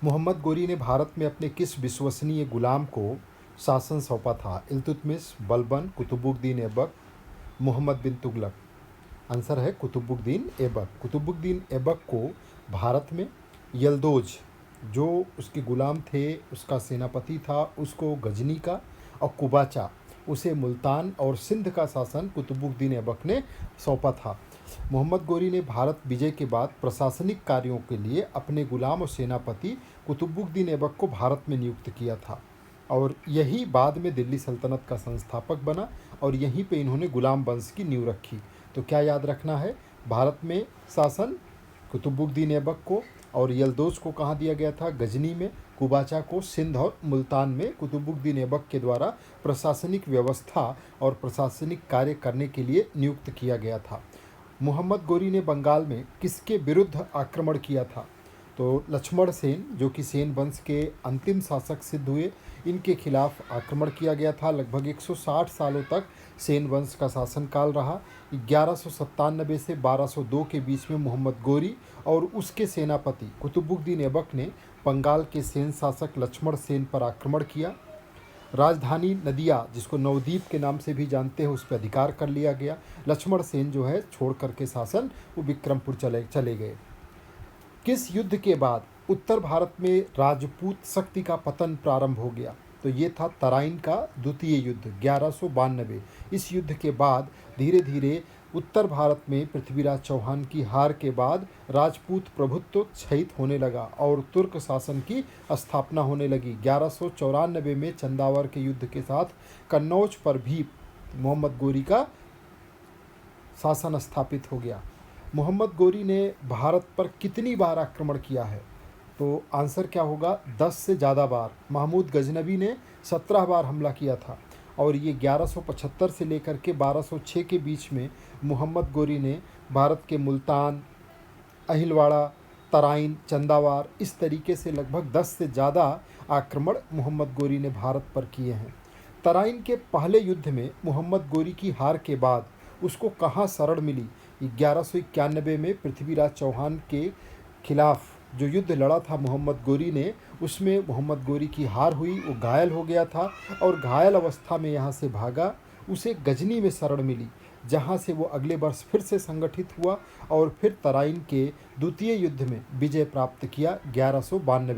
मोहम्मद गोरी ने भारत में अपने किस विश्वसनीय गुलाम को शासन सौंपा था? इल्तुतमिश, बलबन, कुतुबुद्दीन ऐबक, मोहम्मद बिन तुगलक। आंसर है कुतुबुद्दीन ऐबक। कुतुबुद्दीन ऐबक को भारत में यल्दोज, जो उसके गुलाम थे, उसका सेनापति था, उसको गजनी का, और कुबाचा, उसे मुल्तान और सिंध का शासन कुतुबुद्दीन ऐबक ने सौंपा था। मोहम्मद गोरी ने भारत विजय के बाद प्रशासनिक कार्यों के लिए अपने गुलाम और सेनापति कुतुबुद्दीन ऐबक को भारत में नियुक्त किया था, और यही बाद में दिल्ली सल्तनत का संस्थापक बना, और यहीं पे इन्होंने गुलाम वंश की नींव रखी। तो क्या याद रखना है? भारत में शासन कुतुबुद्दीन ऐबक को, और यल्दोज को कहाँ दिया गया था? गजनी में। कुबाचा को सिंध और मुल्तान में कुतुबुद्दीन ऐबक के द्वारा प्रशासनिक व्यवस्था और प्रशासनिक कार्य करने के लिए नियुक्त किया गया था। मोहम्मद गोरी ने बंगाल में किसके विरुद्ध आक्रमण किया था? तो लक्ष्मण सेन, जो कि सेन वंश के अंतिम शासक सिद्ध हुए, इनके खिलाफ आक्रमण किया गया था। लगभग 160 सालों तक सेन वंश का शासनकाल रहा। 1197 से 1202 के बीच में मोहम्मद गोरी और उसके सेनापति कुतुबुद्दीन ऐबक ने बंगाल के सेन शासक लक्ष्मण सेन पर आक्रमण किया। राजधानी नदिया, जिसको नवद्वीप के नाम से भी जानते हैं, उस पर अधिकार कर लिया गया। लक्ष्मण सेन जो है छोड़ करके शासन वो विक्रमपुर चले गए। किस युद्ध के बाद उत्तर भारत में राजपूत शक्ति का पतन प्रारंभ हो गया? तो ये था तराइन का द्वितीय युद्ध 1192। इस युद्ध के बाद धीरे धीरे उत्तर भारत में पृथ्वीराज चौहान की हार के बाद राजपूत प्रभुत्व क्षयित होने लगा और तुर्क शासन की स्थापना होने लगी। 1194 में चंदावर के युद्ध के साथ कन्नौज पर भी मोहम्मद गोरी का शासन स्थापित हो गया। मोहम्मद गोरी ने भारत पर कितनी बार आक्रमण किया है? तो आंसर क्या होगा? 10 से ज़्यादा बार। महमूद गजनबी ने 17 बार हमला किया था, और ये 1175 से लेकर के 1206 के बीच में मोहम्मद गोरी ने भारत के मुल्तान, अहिलवाड़ा, तराइन, चंदावार, इस तरीके से लगभग 10 से ज़्यादा आक्रमण मोहम्मद गोरी ने भारत पर किए हैं। तराइन के पहले युद्ध में मोहम्मद गोरी की हार के बाद उसको कहाँ शरण मिली? 1191 में पृथ्वीराज चौहान के खिलाफ जो युद्ध लड़ा था मोहम्मद गोरी ने, उसमें मोहम्मद गोरी की हार हुई, वो घायल हो गया था, और घायल अवस्था में यहाँ से भागा, उसे गजनी में शरण मिली, जहाँ से वो अगले वर्ष फिर से संगठित हुआ और फिर तराइन के द्वितीय युद्ध में विजय प्राप्त किया 1192